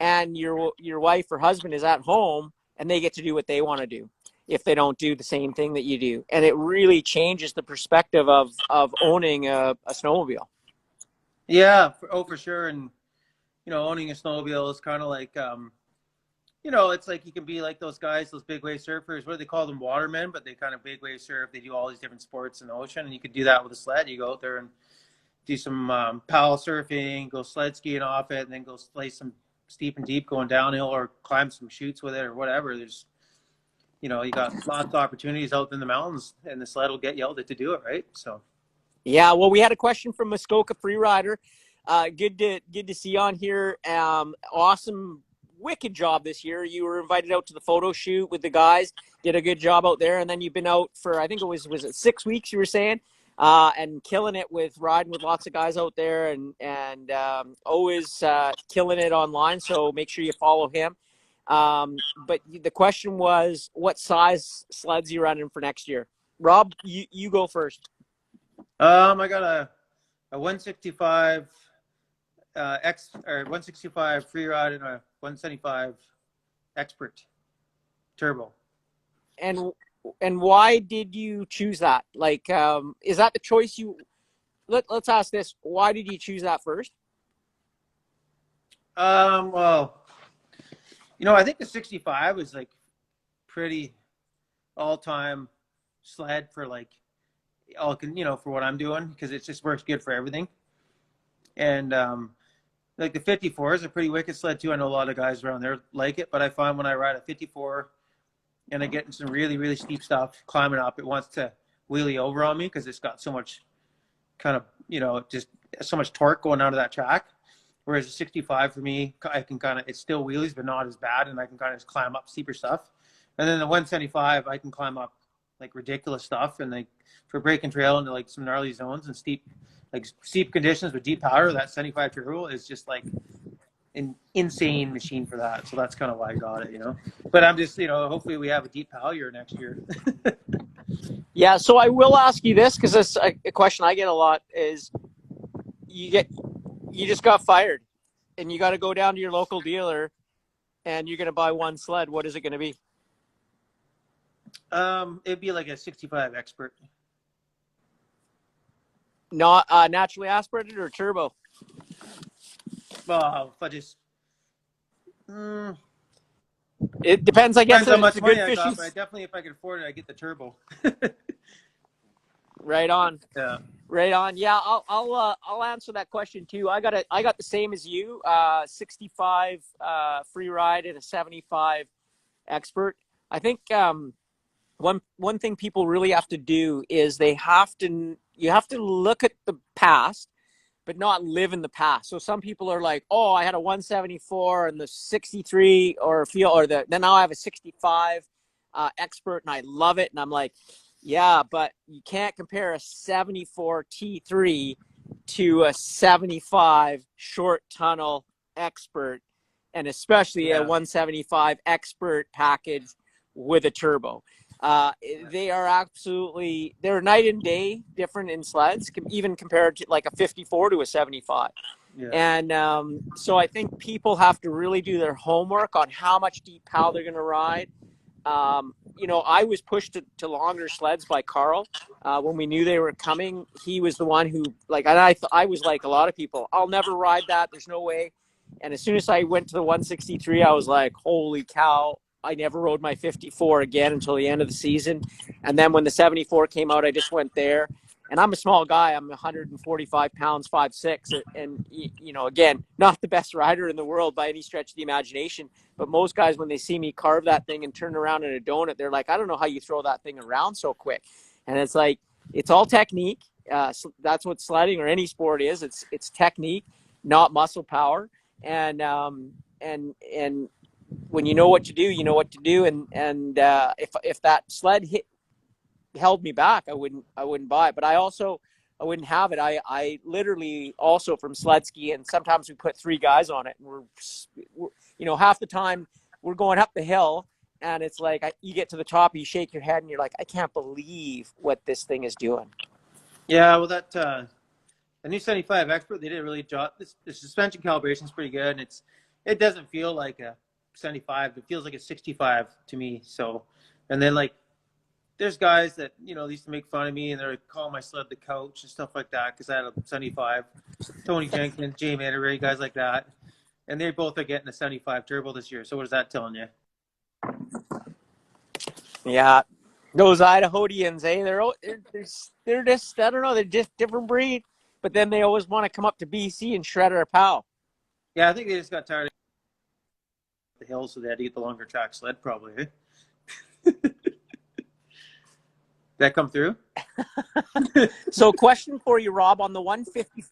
and your wife or husband is at home, and they get to do what they want to do if they don't do the same thing that you do. And it really changes the perspective of owning a snowmobile. Yeah, for sure. And, owning a snowmobile is kind of like, it's like you can be like those guys, those big wave surfers. What do they call them? Watermen, but they kind of big wave surf. They do all these different sports in the ocean, and you could do that with a sled. You go out there and do some paddle surfing, go sled skiing off it, and then go play some steep and deep going downhill, or climb some chutes with it, or whatever. There's, you got lots of opportunities out in the mountains, and the sled will get you out there to do it, right? So. Yeah, well, we had a question from Muskoka Freerider. Good to see you on here. Awesome, wicked job this year. You were invited out to the photo shoot with the guys. Did a good job out there, and then you've been out for, I think it was it 6 weeks? You were saying, and killing it with riding with lots of guys out there, and always killing it online. So make sure you follow him. But the question was, what size sleds you running for next year? Rob, you go first. I got a 165 or 165 Freeride and a 175 Expert turbo. and why did you choose that? Like, is that the choice you? Let's ask this: why did you choose that first? Well, I think the 65 was like pretty all-time sled for like for what I'm doing, because it just works good for everything. And like the 54 is a pretty wicked sled too. I know a lot of guys around there like it, but I find when I ride a 54 and I get in some really, really steep stuff climbing up, it wants to wheelie over on me because it's got so much kind of, just so much torque going out of that track. Whereas a 65 for me, I can kind of, it's still wheelies, but not as bad. And I can kind of just climb up steeper stuff. And then the 175, I can climb up like ridiculous stuff. And like for breaking trail into like some gnarly zones and steep conditions with deep power, that 75 turbo is just like an insane machine for that. So that's kind of why I got it, But I'm just, hopefully we have a deep power year next year. Yeah, so I will ask you this because this a question I get a lot is you just got fired and you got to go down to your local dealer and you're going to buy one sled. What is it going to be? It'd be like a 65 expert. Not naturally aspirated or turbo? Well, if I just it depends, I guess. Depends how It's much a good money I fishing. got, but definitely if I could afford it, I get the turbo. Right on. Yeah. Right on. Yeah, I'll answer that question too. I got the same as you. 65 Freeride and a 75 expert. I think one thing people really have to do is you have to look at the past but not live in the past. So some people are like, oh, I had a 174 and the 63 then now I have a 65 expert and I love it. And I'm like, yeah, but you can't compare a 74 T3 to a 75 short tunnel expert, and especially a 175 expert package with a turbo. They're night and day different in sleds, even compared to like a 54 to a 75. Yeah. And so I think people have to really do their homework on how much deep pow they're going to ride. I was pushed to longer sleds by Carl when we knew they were coming. He was the one who, I was like a lot of people, I'll never ride that. There's no way. And as soon as I went to the 163, I was like, holy cow. I never rode my 54 again until the end of the season. And then when the 74 came out, I just went there. And I'm a small guy. I'm 145 pounds, 5'6". And, again, not the best rider in the world by any stretch of the imagination. But most guys, when they see me carve that thing and turn around in a donut, they're like, I don't know how you throw that thing around so quick. And it's like, it's all technique. That's what sledding or any sport is. It's technique, not muscle power. And when you know what to do, you know what to do. And if that sled held me back, I wouldn't buy it. But I wouldn't have it. I literally also from sled ski, and sometimes we put 3 guys on it, and we're half the time we're going up the hill, and it's like you get to the top, you shake your head, and you're like, I can't believe what this thing is doing. Yeah, well, that the new 75 expert, they did a really job. The suspension calibration is pretty good, and it doesn't feel like a 75. It feels like a 65 to me. So, and then like there's guys that they used to make fun of me and they're calling my sled the coach and stuff like that because I had a 75. Tony Jenkins, Jay Manteray, guys like that, and they both are getting a 75 turbo this year. So what is that telling you? Yeah, those Idahoans, they're just, I don't know, they're just different breed. But then they always want to come up to BC and shred our pow. Yeah, I think they just got tired of the hills, so they had to get the longer track sled, probably. That come through? So, question for you, Rob, on the 150.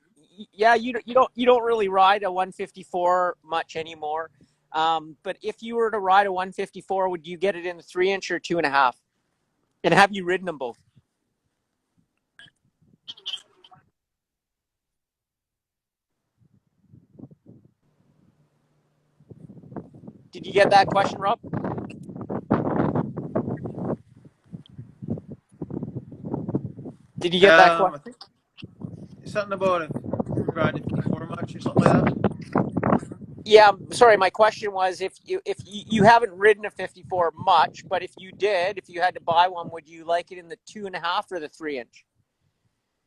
Yeah, you don't really ride a 154 much anymore. But if you were to ride a 154, would you get it in a 3-inch or 2.5? And have you ridden them both? Did you get that question, Rob? Did you get that question? I think something about riding 54 much or something like that. Yeah, sorry. My question was, if you haven't ridden a 54 much, but if you did, if you had to buy one, would you like it in the 2.5 or the 3 inch?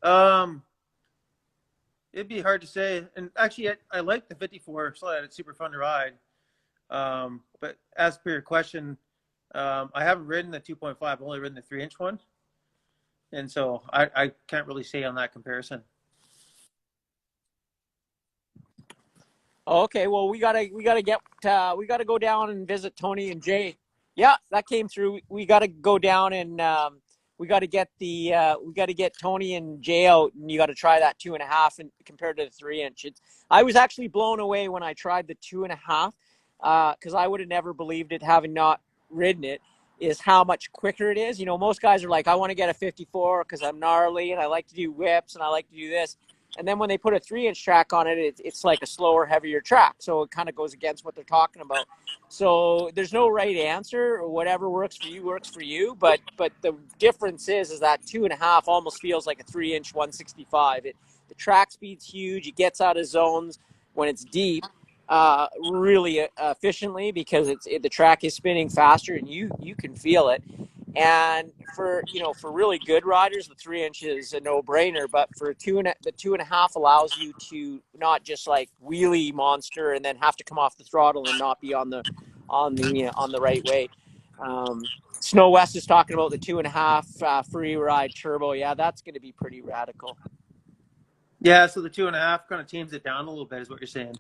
Um, it'd be hard to say. And actually, I like the 54 sled. It's super fun to ride. But as per your question, I haven't ridden the 2.5. I've only ridden the 3-inch one. And so I can't really say on that comparison. Okay, well we gotta go down and visit Tony and Jay. Yeah, that came through. We gotta go down and we gotta get Tony and Jay out, and you gotta try that 2.5 and compared to the 3 inch. I was actually blown away when I tried the 2.5, because I would have never believed it having not ridden it. Is how much quicker it is. You know, most guys are like, I want to get a 54 because I'm gnarly and I like to do whips and I like to do this. And then when they put a 3-inch track on it, it's like a slower, heavier track. So it kind of goes against what they're talking about. So there's no right answer, or whatever works for you works for you. But the difference is that 2.5 almost feels like a 3-inch 165. The track speed's huge. It gets out of zones when it's deep, really efficiently, because the track is spinning faster and you can feel it. And for really good riders, the 3-inch is a no-brainer. But for the 2.5 allows you to not just like wheelie monster and then have to come off the throttle and not be on the right way. Snow West is talking about the 2.5 Freeride turbo. Yeah, that's going to be pretty radical. Yeah, so the 2.5 kind of tames it down a little bit, is what you're saying.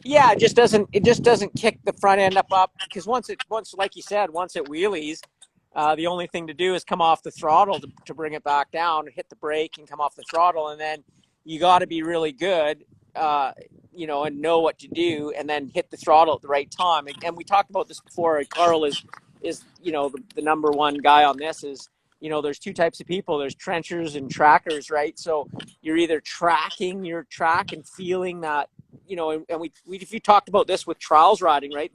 Yeah, it just doesn't kick the front end up because once like you said, once it wheelies, the only thing to do is come off the throttle to bring it back down, hit the brake and come off the throttle, and then you got to be really good, and know what to do, and then hit the throttle at the right time. And we talked about this before. Carl is the number one guy on this. Is there's two types of people. There's trenchers and trackers, right? So you're either tracking your track and feeling that, and we talked about this with trials riding, right?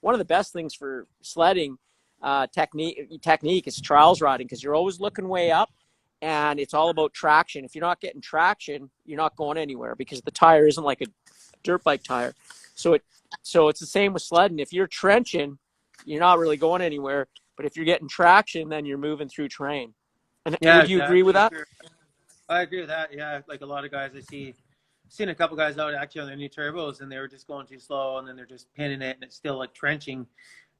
One of the best things for sledding technique is trials riding, because you're always looking way up, and it's all about traction. If you're not getting traction, you're not going anywhere, because the tire isn't like a dirt bike tire. So it's the same with sledding. If you're trenching, you're not really going anywhere. But if you're getting traction, then you're moving through terrain. And Yeah, would you agree with exactly. that? Sure. I agree with that. Yeah, like a lot of guys seen a couple guys out actually on their new turbos, and they were just going too slow, and then they're just pinning it, and it's still like trenching.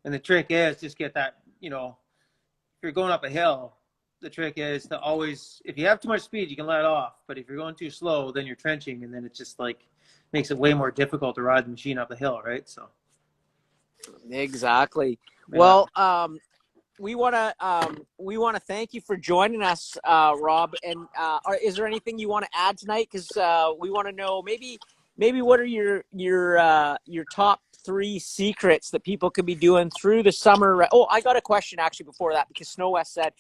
And the trick is just get that, if you're going up a hill, the trick is to always, if you have too much speed, you can let off. But if you're going too slow, then you're trenching, and then it just like makes it way more difficult to ride the machine up a hill, right? So Exactly. yeah. Well, we want to thank you for joining us, Rob. And is there anything you want to add tonight? Because we want to know maybe what are your top 3 secrets that people could be doing through the summer. Oh, I got a question actually before that, because Snow West said,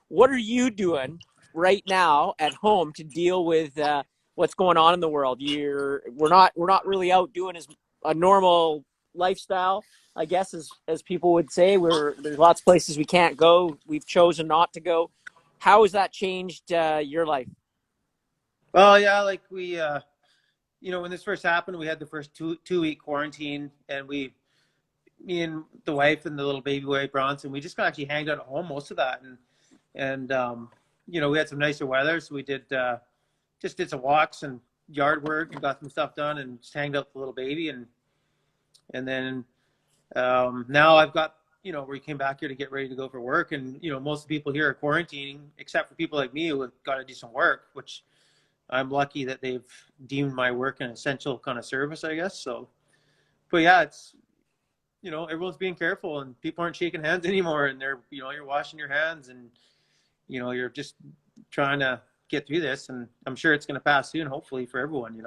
"What are you doing right now at home to deal with what's going on in the world?" We're not really out doing as a normal lifestyle, I guess, as people would say. There's lots of places we can't go. We've chosen not to go. How has that changed your life? Well, yeah, like we, when this first happened, we had the first two-week quarantine, and me and the wife and the little baby boy Bronson, we just actually hanged out at home most of that, and we had some nicer weather, so we just did some walks and yard work and got some stuff done, and just hanged out with the little baby, and then now I've got, we came back here to get ready to go for work, and most of the people here are quarantining, except for people like me who have got to do some work, which I'm lucky that they've deemed my work an essential kind of service, I guess. So, but yeah, it's, everyone's being careful, and people aren't shaking hands anymore, and you're washing your hands, and, you're just trying to get through this, and I'm sure it's going to pass soon, hopefully, for everyone.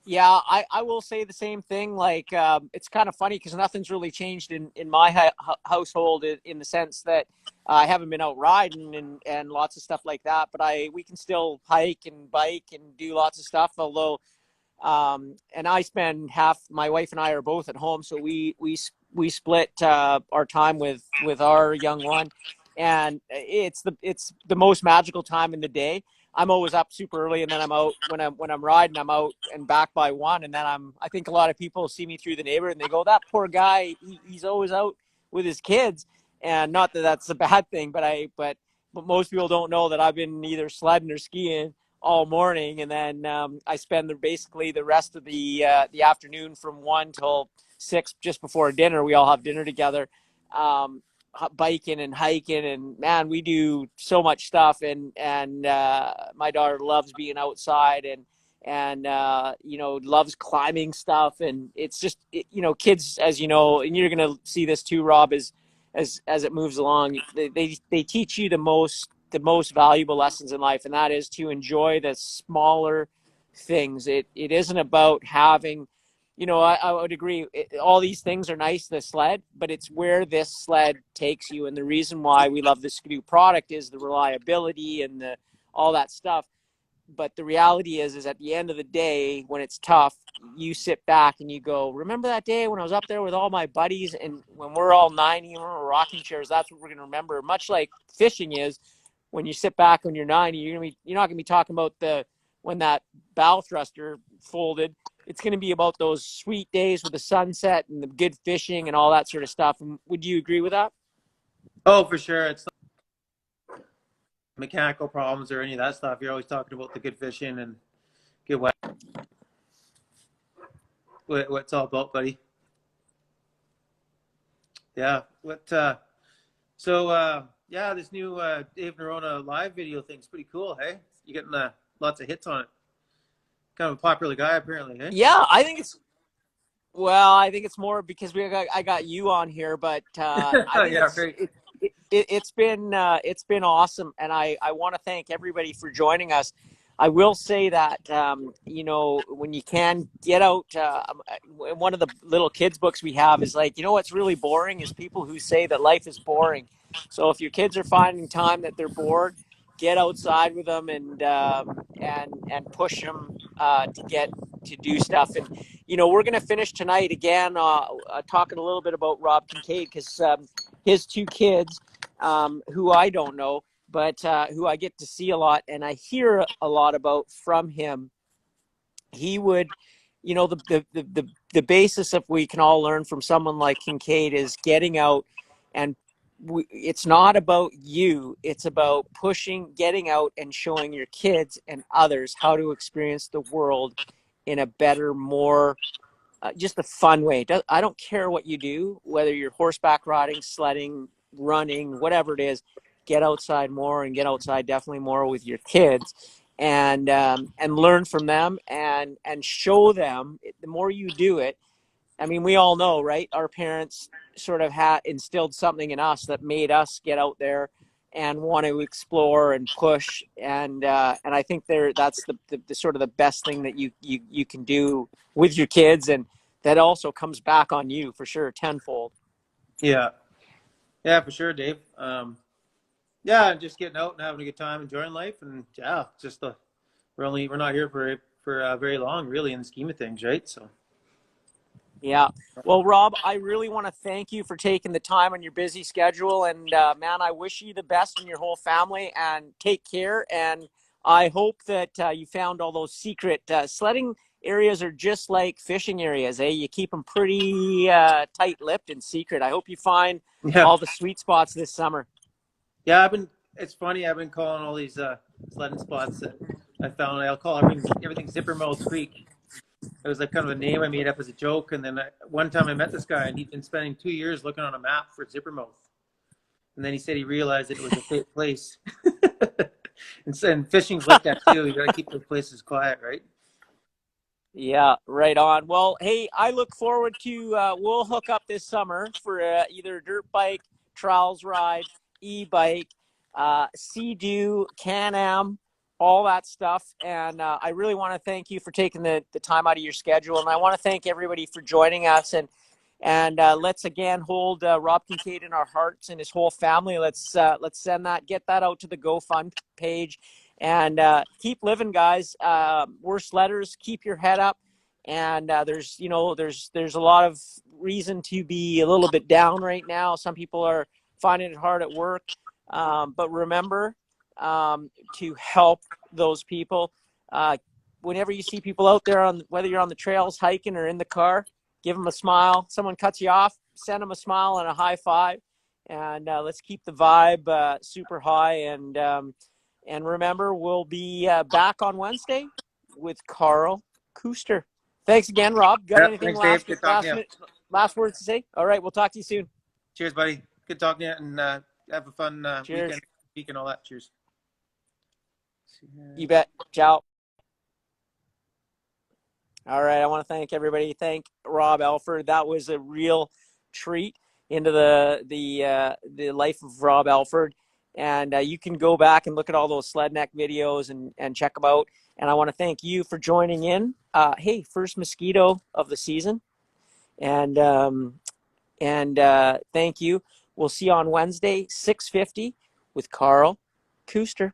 Yeah, I will say the same thing. Like, it's kind of funny because nothing's really changed in my household, in the sense that I haven't been out riding and lots of stuff like that. But we can still hike and bike and do lots of stuff. Although, and I spend my wife and I are both at home, so we split our time with our young one, and it's the most magical time in the day. I'm always up super early, and then I'm out when I'm riding. I'm out and back by 1, and then I think a lot of people see me through the neighborhood and they go, "That poor guy, he's always out with his kids." And not that that's a bad thing, but most people don't know that I've been either sledding or skiing all morning, and then I spend basically the rest of the afternoon from 1 till 6, just before dinner. We all have dinner together. Biking and hiking, and man, we do so much stuff, and my daughter loves being outside, and loves climbing stuff, and it's just kids, as you know, and you're gonna see this too, Rob, as it moves along, they teach you the most valuable lessons in life, and that is to enjoy the smaller things. It isn't about having, I would agree. All these things are nice, the sled, but it's where this sled takes you. And the reason why we love the Skidoo product is the reliability and all that stuff. But the reality is at the end of the day, when it's tough, you sit back and you go, remember that day when I was up there with all my buddies, and when we're all 90 and we're rocking chairs, that's what we're going to remember. Much like fishing is, when you sit back when you're 90, you're not going to be talking about when that bow thruster folded. It's going to be about those sweet days with the sunset and the good fishing and all that sort of stuff. And would you agree with that? Oh, for sure. It's not mechanical problems or any of that stuff. You're always talking about the good fishing and good what it's all about, buddy. Yeah. Yeah, this new Dave Norona live video thing's pretty cool, hey? You're getting lots of hits on it. Kind of a popular guy, apparently, hey? Yeah, I think it's more because I got you on here, but I think Yeah, right. it's been awesome, and I want to thank everybody for joining us. I will say that when you can get out, one of the little kids books we have is like, what's really boring is people who say that life is boring. So if your kids are finding time that they're bored, get outside with them and push them to do stuff. And we're going to finish tonight again talking a little bit about Rob Kincaid, because his 2 kids, who I don't know, but who I get to see a lot and I hear a lot about from him. He would, the basis of we can all learn from someone like Kincaid is getting out, and it's not about you. It's about getting out and showing your kids and others how to experience the world in a better, more just a fun way. I don't care what you do, whether you're horseback riding, sledding, running, whatever it is. Get outside more, and get outside definitely more with your kids, and learn from them, and show them. The more you do it, I mean, we all know, right? Our parents sort of instilled something in us that made us get out there and want to explore and push, and I think that's the sort of the best thing that you can do with your kids, and that also comes back on you for sure tenfold. Yeah. Yeah, for sure, Dave. Yeah, just getting out and having a good time, enjoying life, and yeah, we're not here for very long, really, in the scheme of things, right? So. Yeah. Well, Rob, I really want to thank you for taking the time on your busy schedule. And man, I wish you the best and your whole family, and take care. And I hope that you found all those secret sledding areas are just like fishing areas. You keep them pretty tight-lipped and secret. I hope you find Yeah. all the sweet spots this summer. Yeah, it's funny, I've been calling all these sledding spots that I found. I'll call everything Zipper Mouth Creek. It was like kind of a name I made up as a joke. And then one time I met this guy, and he'd been spending 2 years looking on a map for Zippermouth. And then he said he realized that it was a fake place. And fishing's like that too. You got to keep those places quiet, right? Yeah, right on. Well, hey, I look forward to, we'll hook up this summer for either a dirt bike, trials ride, e-bike, Sea-Doo, Can-Am, all that stuff. And I really want to thank you for taking the time out of your schedule. And I want to thank everybody for joining us. And let's again hold Rob Kincaid in our hearts and his whole family. Let's get that out to the GoFund page. And keep living, guys. We're sledders. Keep your head up. And there's a lot of reason to be a little bit down right now. Some people are finding it hard at work. But remember, to help those people. Whenever you see people out there, whether you're on the trails, hiking, or in the car, give them a smile. Someone cuts you off, send them a smile and a high five. And let's keep the vibe super high. And remember, we'll be back on Wednesday with Carl Kuster. Thanks again, Rob. Got anything Thanks, Dave. Good talking to you. last words to say? All right, we'll talk to you soon. Cheers, buddy. Good talking to you, and have a fun week and all that. Cheers. You bet. Ciao. All right, I want to thank everybody. Thank Rob Alford. That was a real treat into the life of Rob Alford. And you can go back and look at all those sled neck videos and check them out. And I want to thank you for joining in. Hey, first mosquito of the season. And thank you. We'll see you on Wednesday, 6:50 with Carl Kuster.